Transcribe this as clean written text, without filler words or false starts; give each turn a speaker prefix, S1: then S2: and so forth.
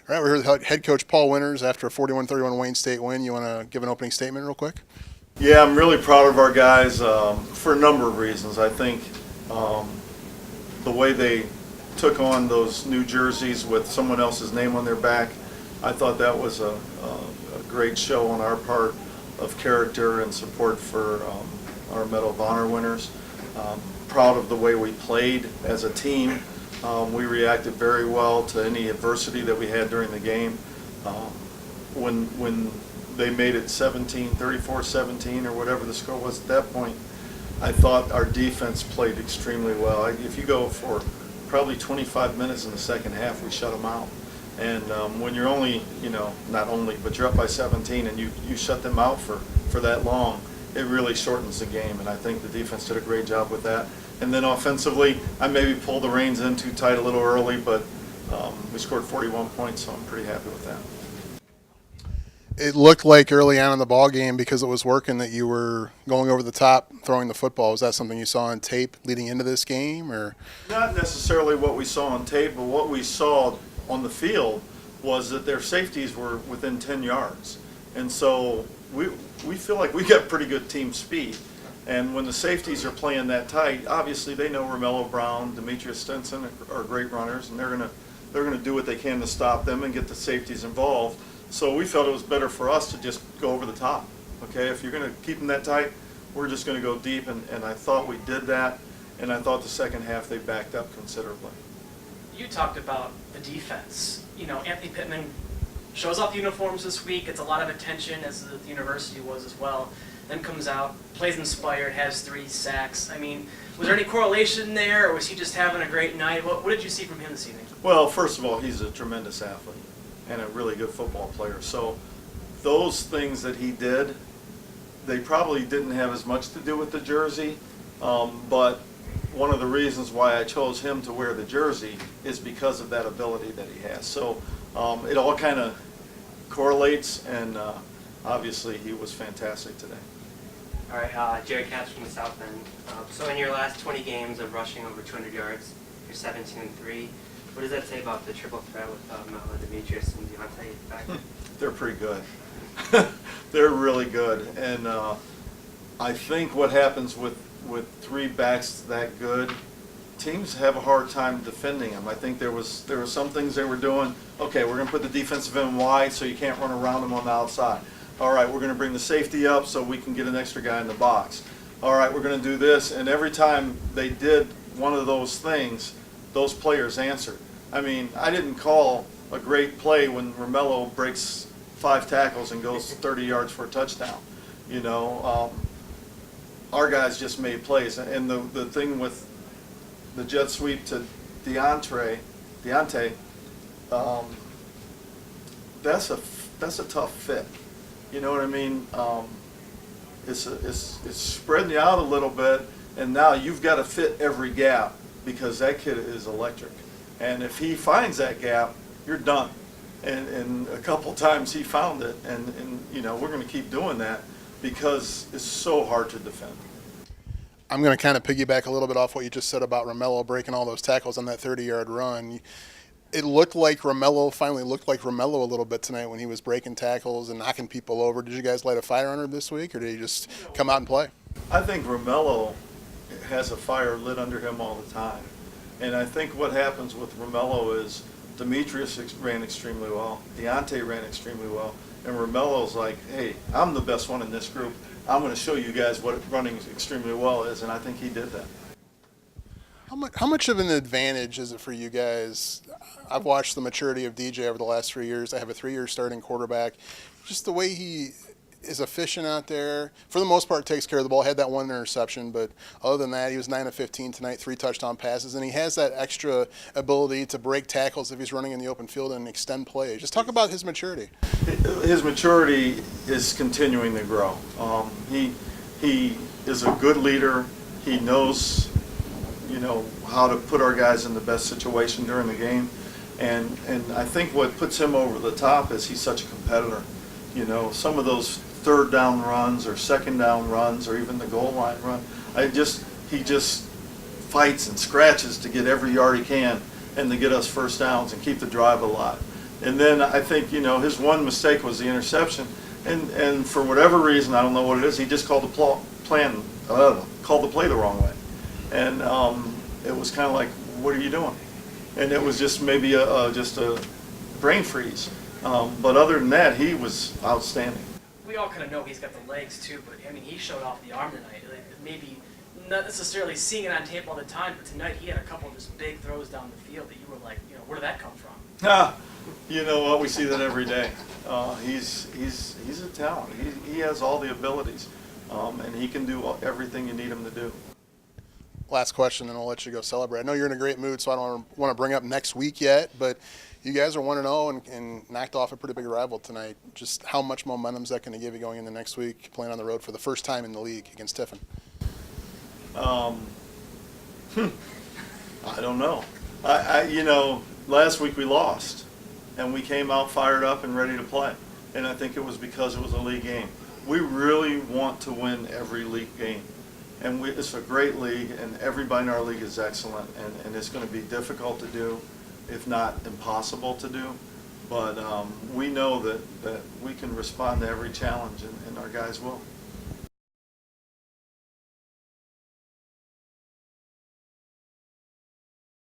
S1: All right, we're here with head coach Paul Winters after a 41-31 Wayne State win. You want to give an opening statement real quick?
S2: Yeah, I'm really proud of our guys for a number of reasons. I think the way they took on those new jerseys with someone else's name on their back, I thought that was a great show on our part of character and support for our Medal of Honor winners. Proud of the way we played as a team. We reacted very well to any adversity that we had during the game. When they made it 34-17 or whatever the score was at that point, I thought our defense played extremely well. If you go for probably 25 minutes in the second half, we shut them out. And when you're only, not only, but you're up by 17 and you shut them out for that long, it really shortens the game. And I think the defense did a great job with that. And then offensively, I maybe pulled the reins in too tight a little early, but we scored 41 points, so I'm pretty happy with that.
S1: It looked like early on in the ball game, because it was working, that you were going over the top, throwing the football. Was that something you saw on tape leading into this game, or?
S2: Not necessarily what we saw on tape, but what we saw on the field was that their safeties were within 10 yards. And so we feel like we got pretty good team speed. And when the safeties are playing that tight, obviously they know Romello Brown, Demetrius Stinson are great runners, and they're gonna do what they can to stop them and get the safeties involved. So we felt it was better for us to just go over the top. Okay, if you're gonna keep them that tight, we're just gonna go deep, and I thought we did that, and I thought the second half they backed up considerably.
S3: You talked about the defense. Anthony Pittman shows off the uniforms this week, gets a lot of attention, as the university was as well. Then comes out, plays inspired, has 3 sacks. I mean, was there any correlation there, or was he just having a great night? What did you see from him this evening?
S2: Well, first of all, he's a tremendous athlete and a really good football player. So those things that he did, they probably didn't have as much to do with the jersey, but one of the reasons why I chose him to wear the jersey is because of that ability that he has. So it all kind of correlates, and obviously he was fantastic today.
S4: All right, Jerry Katz from the South End. So in your last 20 games of rushing over 200 yards, you're 17-3. What does that say about the triple threat with Melo, Demetrius, and Deontay back?
S2: They're pretty good. They're really good, and I think what happens with 3 backs that good, teams have a hard time defending them. I think there were some things they were doing. Okay, we're going to put the defensive end wide so you can't run around them on the outside. All right, we're going to bring the safety up so we can get an extra guy in the box. All right, we're going to do this. And every time they did one of those things, those players answered. I mean, I didn't call a great play when Romello breaks 5 tackles and goes 30 yards for a touchdown. Our guys just made plays. And the thing with the jet sweep to Deontay, that's a tough fit. You know what I mean? It's spreading you out a little bit, and now you've got to fit every gap because that kid is electric. And if he finds that gap, you're done. And a couple times he found it, and we're going to keep doing that because it's so hard to defend.
S1: I'm going to kind of piggyback a little bit off what you just said about Romello breaking all those tackles on that 30-yard run. It looked like finally looked like Romello a little bit tonight when he was breaking tackles and knocking people over. Did you guys light a fire under him this week, or did he just come out and play?
S2: I think Romello has a fire lit under him all the time. And I think what happens with Romello is Demetrius ran extremely well, Deontay ran extremely well, and Romello's like, hey, I'm the best one in this group. I'm going to show you guys what running extremely well is, and I think he did that.
S1: How much of an advantage is it for you guys? I've watched the maturity of DJ over the last 3 years. I have a 3-year starting quarterback. Just the way he is efficient out there. For the most part, takes care of the ball. Had that 1 interception, but other than that, he was 9 of 15 tonight, 3 touchdown passes, and he has that extra ability to break tackles if he's running in the open field and extend plays. Just talk about his maturity.
S2: His maturity is continuing to grow. He is a good leader. He knows, how to put our guys in the best situation during the game, and I think what puts him over the top is he's such a competitor. Some of those 3rd down runs or 2nd down runs or even the goal line run, he just fights and scratches to get every yard he can and to get us first downs and keep the drive alive. And then I think, his one mistake was the interception. And for whatever reason, I don't know what it is, he just called the play the wrong way. And it was kind of like, what are you doing? And it was just maybe just a brain freeze. But other than that, he was outstanding.
S3: We all kind of know he's got the legs too, but I mean, he showed off the arm tonight. Like, maybe not necessarily seeing it on tape all the time, but tonight he had a couple of just big throws down the field that you were like, where did that come from?
S2: You know what? We see that every day. He's a talent. He has all the abilities, and he can do everything you need him to do.
S1: Last question, and I'll let you go celebrate. I know you're in a great mood, so I don't want to bring up next week yet, but you guys are 1-0 and knocked off a pretty big rival tonight. Just how much momentum is that going to give you going into next week, playing on the road for the first time in the league against Tiffin?
S2: I don't know. Last week we lost, and we came out fired up and ready to play. And I think it was because it was a league game. We really want to win every league game. And it's a great league, and everybody in our league is excellent, and it's going to be difficult to do, if not impossible to do. But we know that we can respond to every challenge, and our guys will.